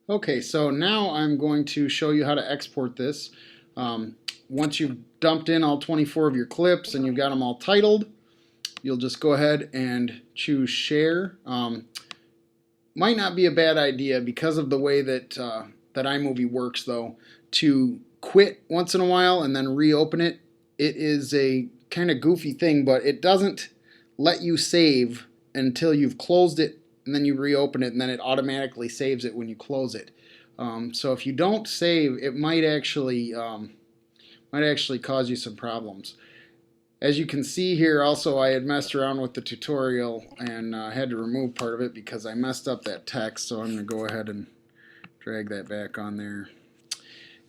Okay, so now I'm going to show you how to export this. Once you've dumped in all 24 of your clips and you've got them all titled, you'll just go ahead and choose share. Might not be a bad idea because of the way that that iMovie works, though, to quit once in a while and then reopen it. It is a kind of goofy thing, but it doesn't let you save until you've closed it and then you reopen it, and then it automatically saves it when you close it. So if you don't save, it might actually cause you some problems. As you can see here, also I had messed around with the tutorial and had to remove part of it because I messed up that text. So I'm going to go ahead and drag that back on there.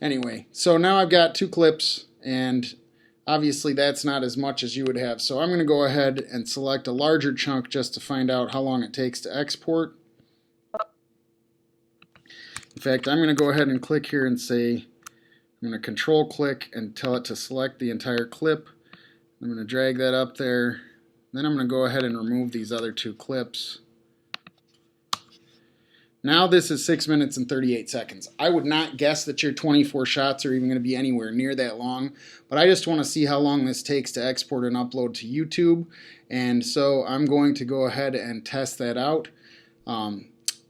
Anyway, so now I've got two clips, and obviously that's not as much as you would have. So I'm going to go ahead and select a larger chunk just to find out how long it takes to export. In fact, I'm going to go ahead and click here and say, I'm going to control click and tell it to select the entire clip. I'm going to drag that up there. Then I'm going to go ahead and remove these other two clips. Now this is 6 minutes and 38 seconds. I would not guess that your 24 shots are even going to be anywhere near that long, but I just want to see how long this takes to export and upload to YouTube, and so I'm going to go ahead and test that out.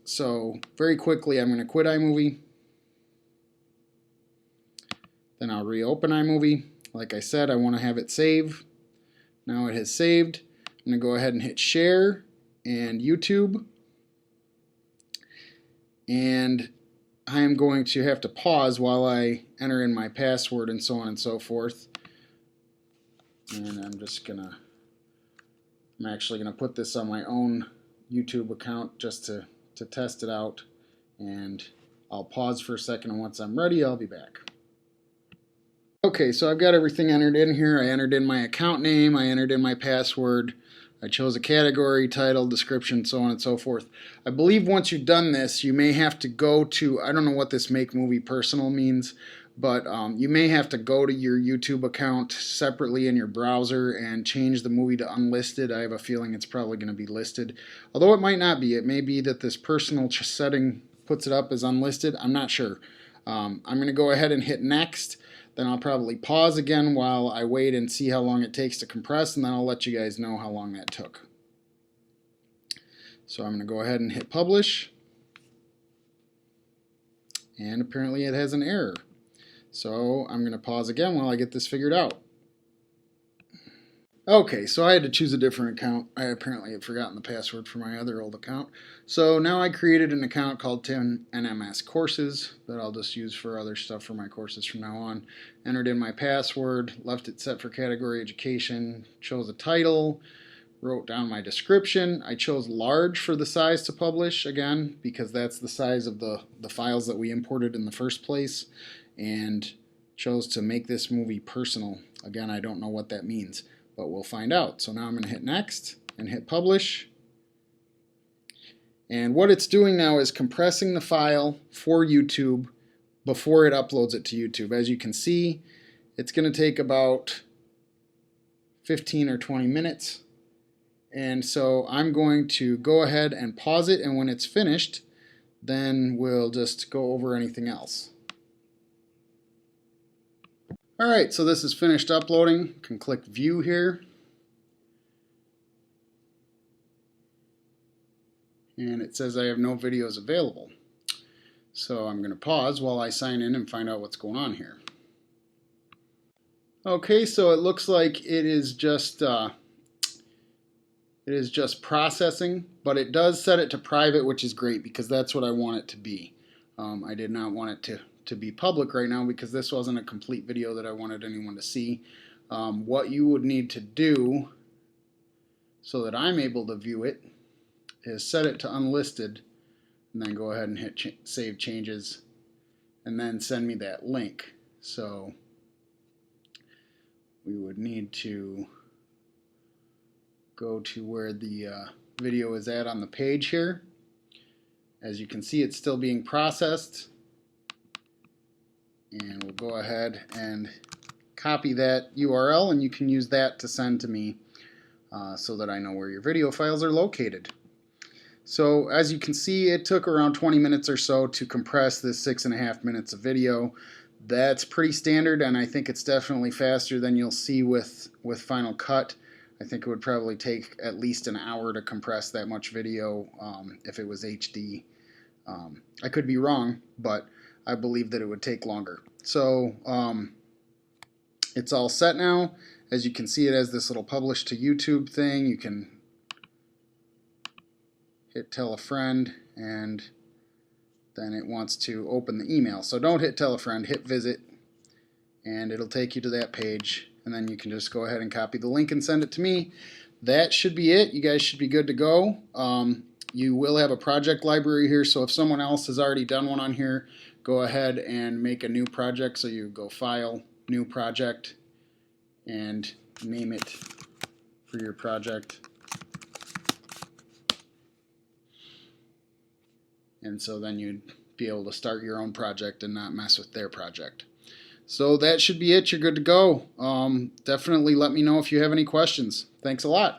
So very quickly I'm going to quit iMovie. Then I'll reopen iMovie. Like I said, I want to have it save. Now it has saved. I'm going to go ahead and hit share and YouTube. And I am going to have to pause while I enter in my password and so on and so forth. And I'm actually going to put this on my own YouTube account just to test it out. And I'll pause for a second, and once I'm ready, I'll be back. Okay, so I've got everything entered in here. I entered in my account name, I entered in my password, I chose a category, title, description, so on and so forth. I believe once you've done this, you may have to go to, I don't know what this make movie personal means, but you may have to go to your YouTube account separately in your browser and change the movie to unlisted. I have a feeling it's probably going to be listed, although it might not be. It may be that this personal setting puts it up as unlisted. I'm not sure. I'm going to go ahead and hit next. Then I'll probably pause again while I wait and see how long it takes to compress, and then I'll let you guys know how long that took. So I'm going to go ahead and hit publish, and apparently it has an error. So I'm going to pause again while I get this figured out. Okay, so I had to choose a different account. I apparently had forgotten the password for my other old account. So now I created an account called Tim NMS Courses that I'll just use for other stuff for my courses from now on. Entered in my password, left it set for category education, chose a title, wrote down my description. I chose large for the size to publish, again, because that's the size of the files that we imported in the first place, and chose to make this movie personal. Again, I don't know what that means, but we'll find out. So now I'm going to hit next and hit publish. And what it's doing now is compressing the file for YouTube before it uploads it to YouTube. As you can see, it's going to take about 15 or 20 minutes. And so I'm going to go ahead and pause it, and when it's finished, then we'll just go over anything else. Alright, so this is finished uploading. You can click view here. And it says I have no videos available. So I'm going to pause while I sign in and find out what's going on here. Okay, so it looks like it is just processing, but it does set it to private, which is great because that's what I want it to be. I did not want it to be public right now because this wasn't a complete video that I wanted anyone to see. What you would need to do so that I'm able to view it is set it to unlisted and then go ahead and hit save changes and then send me that link. So we would need to go to where the video is at on the page here. As you can see, it's still being processed, and we'll go ahead and copy that URL, and you can use that to send to me so that I know where your video files are located. So as you can see, it took around 20 minutes or so to compress this 6.5 minutes of video. That's pretty standard, and I think it's definitely faster than you'll see with Final Cut. I think it would probably take at least an hour to compress that much video if it was HD. I could be wrong, but I believe that it would take longer. So it's all set now. As you can see, it has this little publish to YouTube thing. You can hit tell a friend, and then it wants to open the email. So don't hit tell a friend, hit visit, and it'll take you to that page, and then you can just go ahead and copy the link and send it to me. That should be it. You guys should be good to go. You will have a project library here, so if someone else has already done one on here, go ahead and make a new project. So you go File, New Project, and name it for your project. And so then you'd be able to start your own project and not mess with their project. So that should be it. You're good to go. Definitely let me know if you have any questions. Thanks a lot.